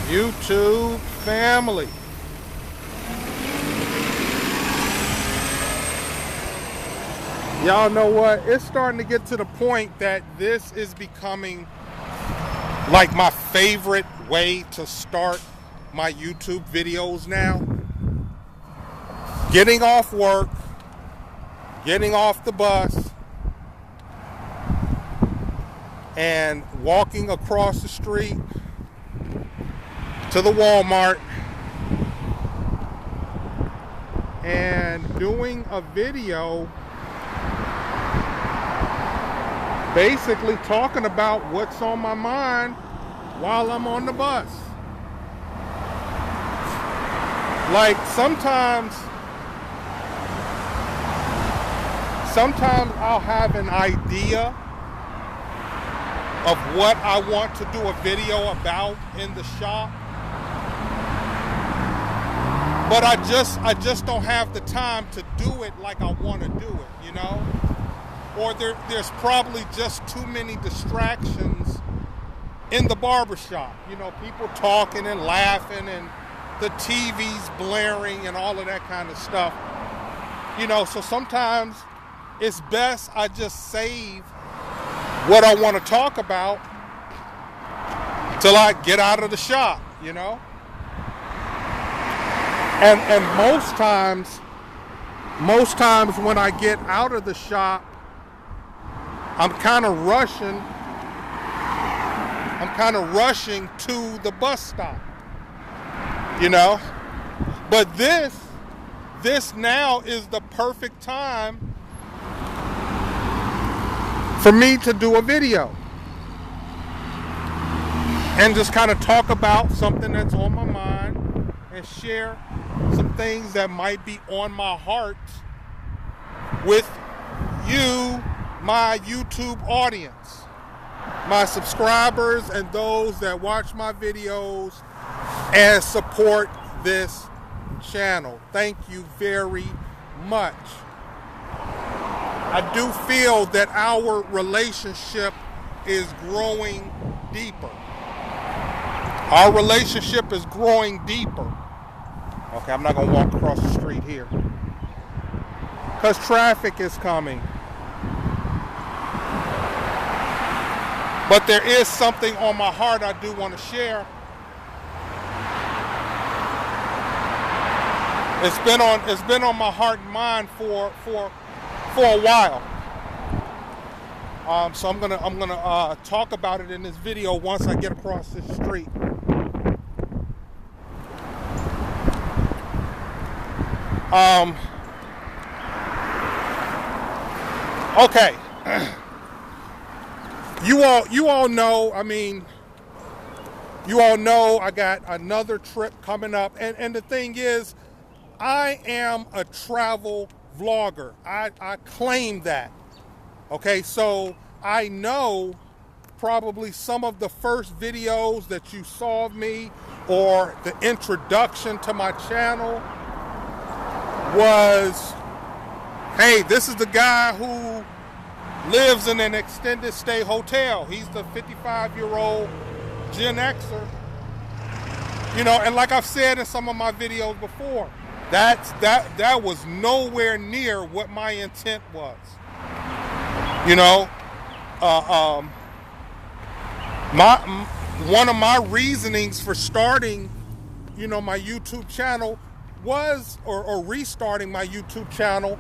YouTube family. Y'all know what? It's starting to get to the point that this is becoming like my favorite way to start my YouTube videos now. Getting off work, getting off the bus, and walking across the street to the Walmart and doing a video basically talking about what's on my mind while I'm on the bus. Like sometimes I'll have an idea of what I want to do a video about in the shop, but I just don't have the time to do it like I want to do it, you know? Or there's probably just too many distractions in the barbershop. You know, people talking and laughing and the TV's blaring and all of that kind of stuff. You know, so sometimes it's best I just save what I want to talk about till I get out of the shop, you know? And most times when I get out of the shop, I'm kind of rushing to the bus stop, you know? But this now is the perfect time for me to do a video and just kind of talk about something that's on my mind and share some things that might be on my heart with you, my YouTube audience, my subscribers, and those that watch my videos and support this channel. Thank you very much. I do feel that our relationship is growing deeper. Our relationship is growing deeper. Okay, I'm not going to walk across the street here because traffic is coming. But there is something on my heart I do want to share. It's been on my heart and mind for a while. So I'm gonna talk about it in this video once I get across this street. Okay. You all know, I mean, you all know I got another trip coming up. And the thing is, I am a travel vlogger. I claim that. Okay, so I know probably some of the first videos that you saw of me or the introduction to my channel was, hey, this is the guy who lives in an extended stay hotel. He's the 55-year-old Gen Xer. You know, and like I've said in some of my videos before, that was nowhere near what my intent was. You know, one of my reasonings for starting, you know, my YouTube channel was, or restarting my YouTube channel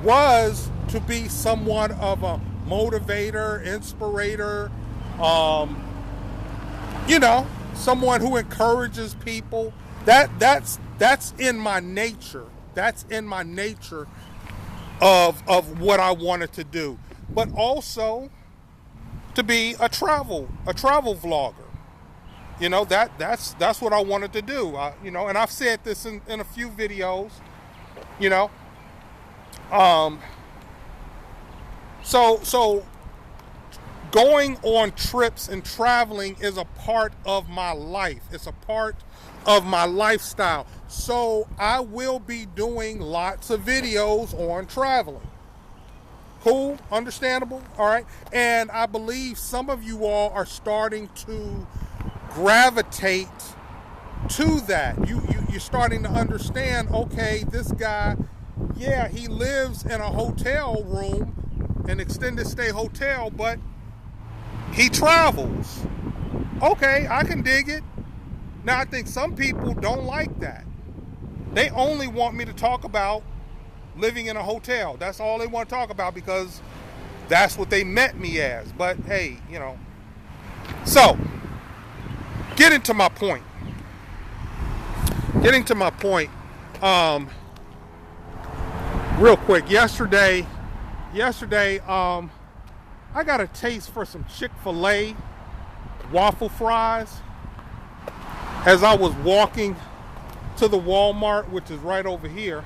was to be somewhat of a motivator, inspirator, you know, someone who encourages people. That's in my nature. That's in my nature of what I wanted to do. But also to be a travel vlogger. You know, that's what I wanted to do. You know, and I've said this in a few videos, you know. So going on trips and traveling is a part of my life. It's a part of my lifestyle. So I will be doing lots of videos on traveling. Cool, understandable, all right? And I believe some of you all are starting to gravitate to that. You're starting to understand, okay, this guy, yeah, he lives in a hotel room, an extended stay hotel, but he travels. Okay, I can dig it. Now, I think some people don't like that. They only want me to talk about living in a hotel. That's all they want to talk about because that's what they met me as. But hey, So, getting to my point. Real quick. Yesterday, I got a taste for some ChickfilA waffle fries as I was walking to the Walmart, which is right over here.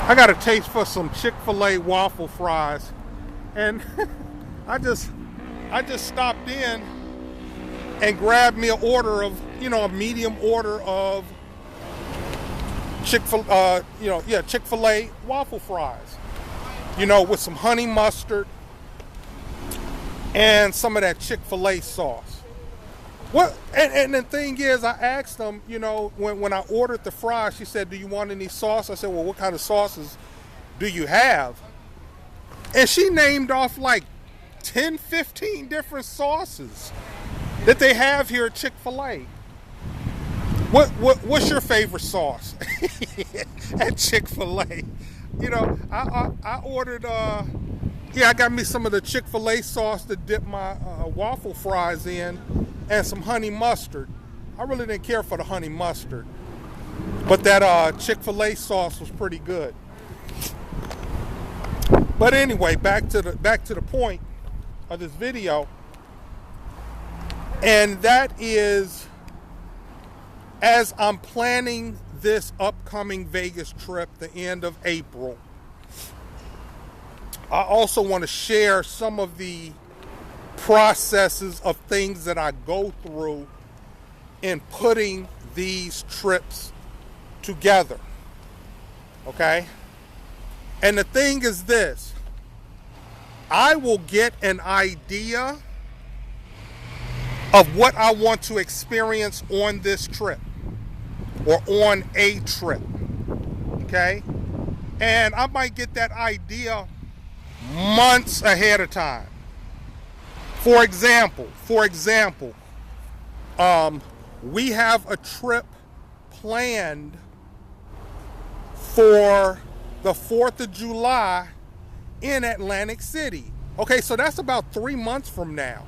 I got a taste for some ChickfilA waffle fries, and I just stopped in and grabbed me an order of, a medium order of ChickfilA waffle fries, with some honey mustard and some of that Chick-fil-A sauce. And the thing is, I asked them, when I ordered the fries, she said, "Do you want any sauce?" I said, "Well, what kind of sauces do you have?" And she named off like 10, 15 different sauces that they have here at Chick-fil-A. What's your favorite sauce at Chick-fil-A? I ordered, I got me some of the Chick-fil-A sauce to dip my waffle fries in and some honey mustard. I really didn't care for the honey mustard, but that Chick-fil-A sauce was pretty good. But anyway, back to the point of this video, and that is, as I'm planning this upcoming Vegas trip, the end of April, I also want to share some of the processes of things that I go through in putting these trips together. Okay? And the thing is this: I will get an idea of what I want to experience on this trip or on a trip. Okay? And I might get that idea months ahead of time. For example, we have a trip planned for the 4th of July in Atlantic City. Okay, so that's about 3 months from now.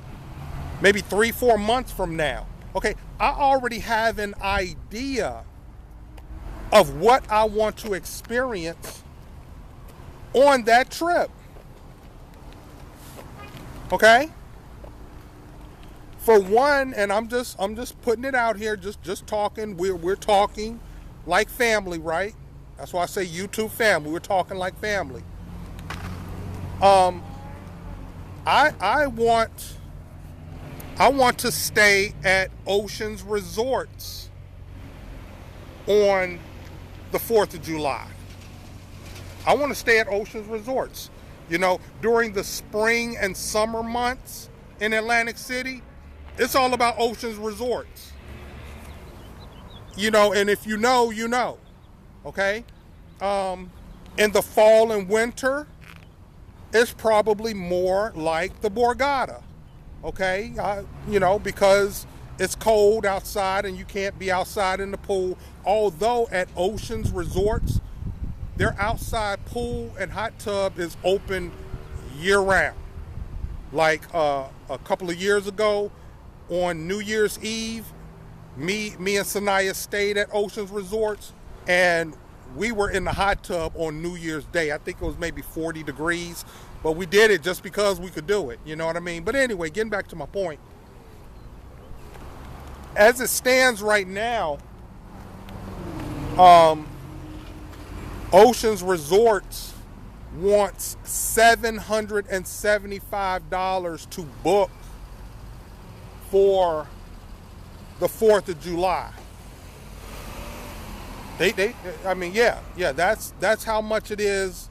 Maybe 3-4 months from now. Okay, I already have an idea of what I want to experience on that trip. Okay? For one, and I'm just putting it out here, just talking. We're talking like family, right? That's why I say YouTube family. We're talking like family. I want to stay at Oceans Resorts on the 4th of July. I want to stay at Oceans Resorts. During the spring and summer months in Atlantic City, it's all about Oceans Resorts. And if you know, you know. Okay? In the fall and winter, it's probably more like the Borgata. Okay? Because it's cold outside and you can't be outside in the pool. Although at Oceans Resorts, their outside pool and hot tub is open year-round. Like a couple of years ago, on New Year's Eve, me and Sanaya stayed at Oceans Resorts, and we were in the hot tub on New Year's Day. I think it was maybe 40 degrees, but we did it just because we could do it. You know what I mean? But anyway, getting back to my point. As it stands right now, Oceans Resorts wants $775 to book for the 4th of July. That's how much it is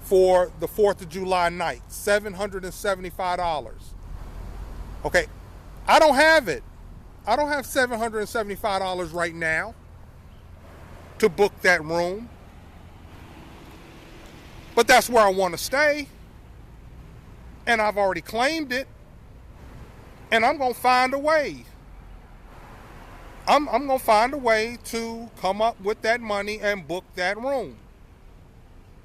for the 4th of July night. $775. Okay, I don't have it. I don't have $775 right now to book that room. But that's where I want to stay. And I've already claimed it. And I'm going to find a way. I'm going to find a way to come up with that money and book that room.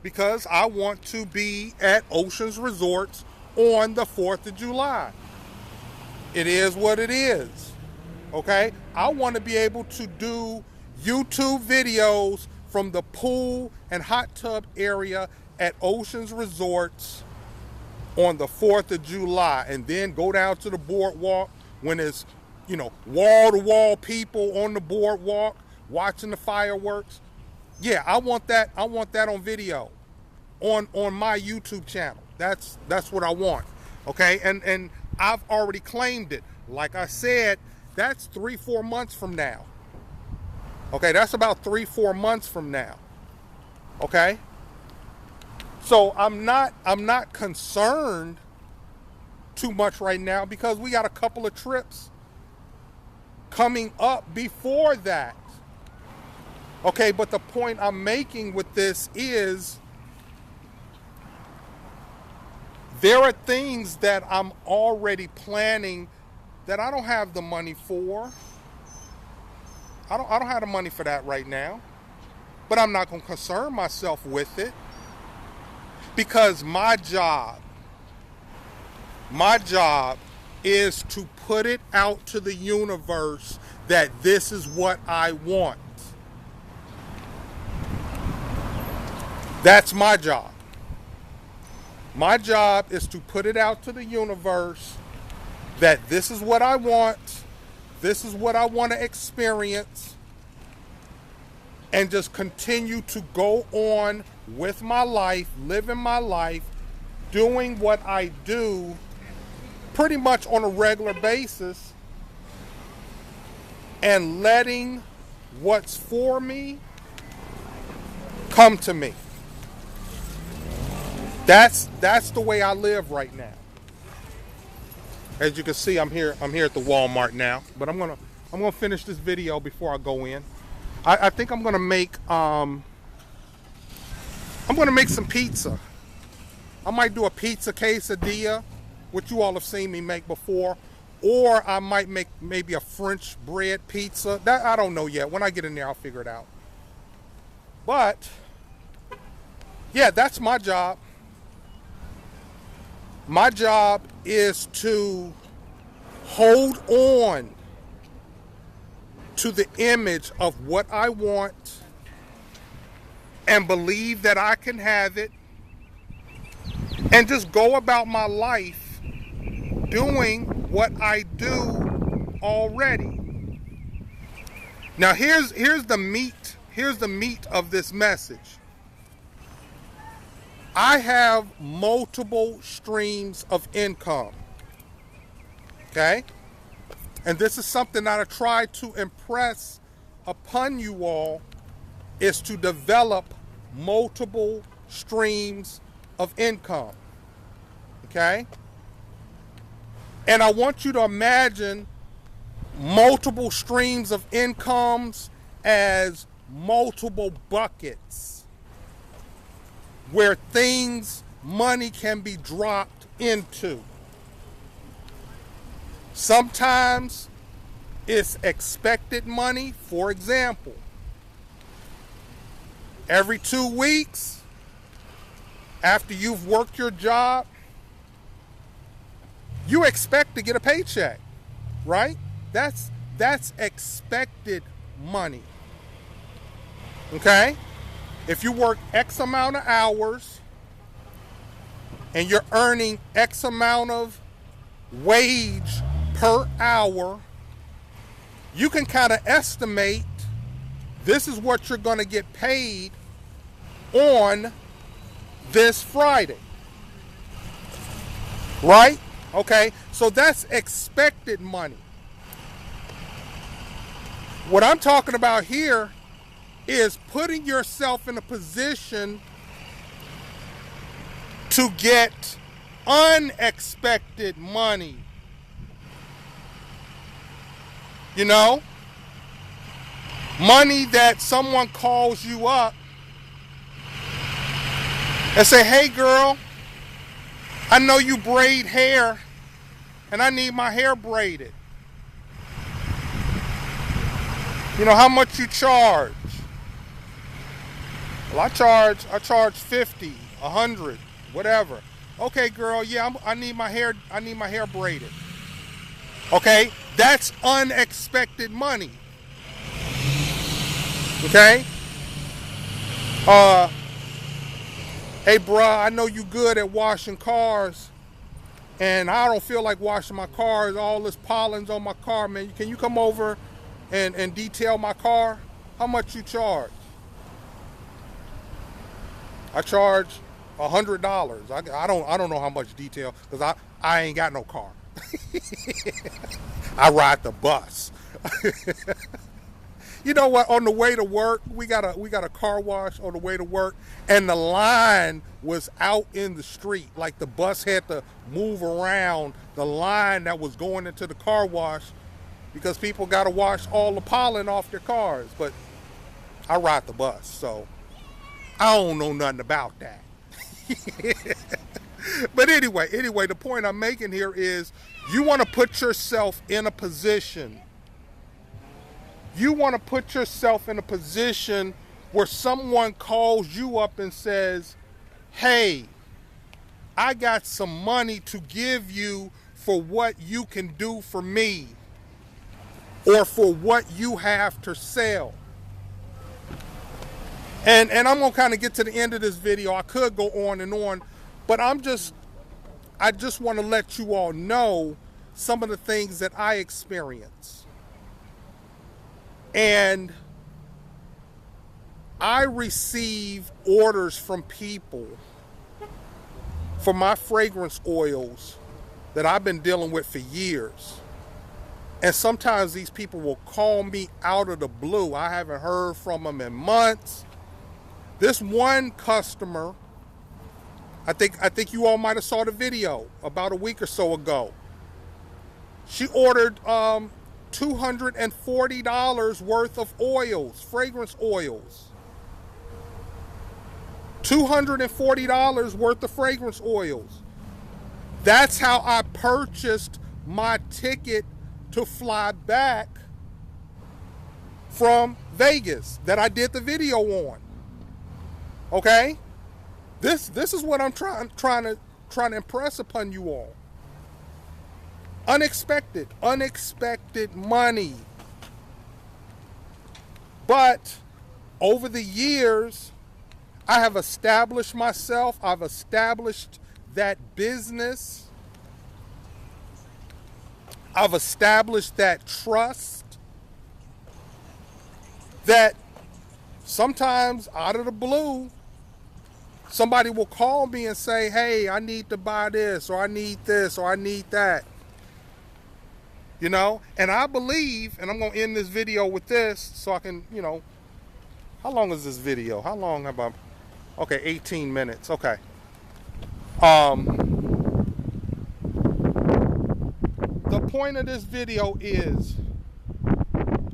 Because I want to be at Oceans Resorts on the 4th of July. It is what it is. Okay? I want to be able to do YouTube videos from the pool and hot tub area at Oceans Resorts on the 4th of July, and then go down to the boardwalk when it's, wall-to-wall people on the boardwalk watching the fireworks. Yeah, I want that on video on my YouTube channel. That's what I want. Okay? And I've already claimed it. Like I said, that's 3-4 months from now. Okay, that's about 3-4 months from now. Okay? So I'm not concerned too much right now because we got a couple of trips coming up before that. Okay, but the point I'm making with this is there are things that I'm already planning that I don't have the money for. I don't have the money for that right now. But I'm not going to concern myself with it. Because my job is to put it out to the universe that this is what I want. That's my job. My job is to put it out to the universe that this is what I want, this is what I want to experience, and just continue to go on with my life, living my life, doing what I do pretty much on a regular basis, and letting what's for me come to me. That's the way I live right now. As you can see, I'm here at the Walmart now, but I'm gonna finish this video before I go in. I think I'm gonna make some pizza. I might do a pizza quesadilla, which you all have seen me make before, or I might make maybe a French bread pizza. That I don't know yet. When I get in there, I'll figure it out. But yeah, that's my job. My job is to hold on to the image of what I want and believe that I can have it, and just go about my life doing what I do already. Now here's the meat of this message. I have multiple streams of income. Okay? And this is something that I try to impress upon you all, is to develop multiple streams of income. Okay? And I want you to imagine multiple streams of incomes as multiple buckets where money can be dropped into. Sometimes it's expected money. For example, every 2 weeks after you've worked your job, you expect to get a paycheck, right? That's expected money. Okay? If you work X amount of hours and you're earning X amount of wage per hour, you can kind of estimate this is what you're going to get paid on this Friday. Right? Okay, so that's expected money. What I'm talking about here is putting yourself in a position to get unexpected money. You know? Money that someone calls you up and say, hey girl, I know you braid hair and I need my hair braided. You know, how much you charge? Well, I charge 50, 100, whatever. Okay, girl, yeah, I need my hair braided. Okay? That's unexpected money. Okay? Hey, bruh, I know you good at washing cars, and I don't feel like washing my car. All this pollen's on my car, man. Can you come over and detail my car? How much you charge? I charge $100. I don't know how much detail, because I ain't got no car. I ride the bus. You know what? On the way to work, we got a car wash on the way to work, and the line was out in the street. Like the bus had to move around the line that was going into the car wash because people got to wash all the pollen off their cars. But I ride the bus, so I don't know nothing about that. But anyway, the point I'm making here is you want to put yourself in a position. You want to put yourself in a position where someone calls you up and says, hey, I got some money to give you for what you can do for me or for what you have to sell. And I'm going to kind of get to the end of this video. I could go on and on, but I just want to let you all know some of the things that I experience. And I receive orders from people for my fragrance oils that I've been dealing with for years. And sometimes these people will call me out of the blue. I haven't heard from them in months. This one customer, I think you all might have saw the video about a week or so ago. She ordered $240 worth of oils, fragrance oils. $240 worth of fragrance oils. That's how I purchased my ticket to fly back from Vegas that I did the video on. Okay? This is what I'm trying to impress upon you all. Unexpected money. But over the years, I have established myself. I've established that business. I've established that trust. That sometimes out of the blue, somebody will call me and say, hey, I need to buy this, or I need this, or I need that. You know, and I believe, and I'm going to end this video with this so I can, you know, how long is this video? How long have I? Okay, 18 minutes. Okay. The point of this video is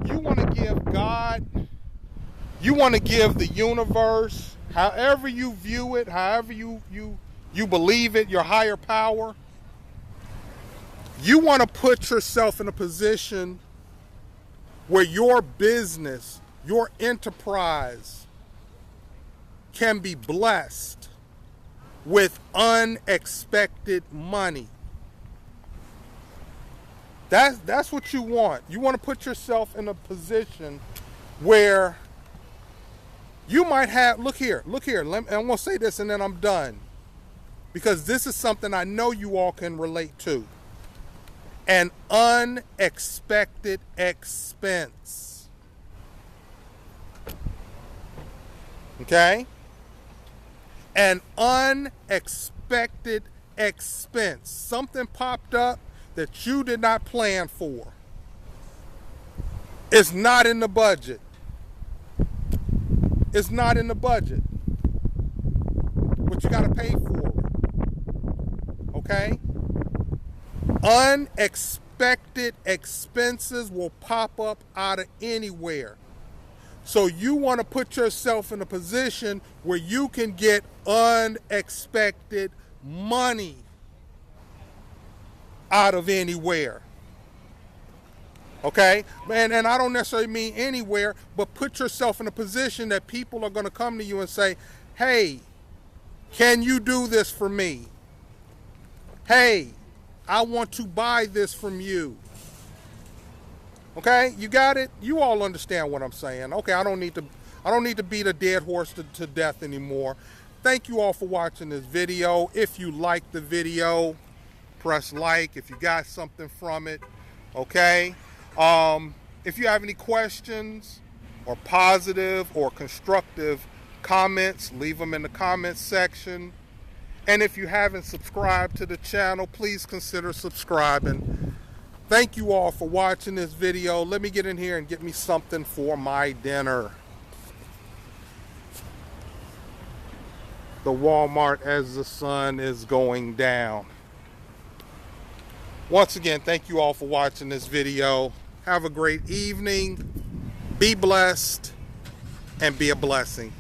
you want to give God, you want to give the universe, however you view it, however you believe it, your higher power. You want to put yourself in a position where your business, your enterprise can be blessed with unexpected money. That's what you want. You want to put yourself in a position where you might have, look here. I'm going to say this and then I'm done. Because this is something I know you all can relate to. An unexpected expense. Okay? An unexpected expense. Something popped up that you did not plan for. It's not in the budget. It's not in the budget. But you got to pay for it. Okay? unexpected expenses will pop up out of anywhere. So you want to put yourself in a position where you can get unexpected money out of anywhere. Okay? And I don't necessarily mean anywhere, but put yourself in a position that people are going to come to you and say, hey, can you do this for me? Hey, I want to buy this from you. Okay, you got it? You all understand what I'm saying. Okay, I don't need to beat a dead horse to death anymore. Thank you all for watching this video. If you liked the video, press like if you got something from it. Okay? If you have any questions or positive or constructive comments, leave them in the comments section. And if you haven't subscribed to the channel, please consider subscribing. Thank you all for watching this video. Let me get in here and get me something for my dinner. The Walmart as the sun is going down. Once again, thank you all for watching this video. Have a great evening. Be blessed and be a blessing.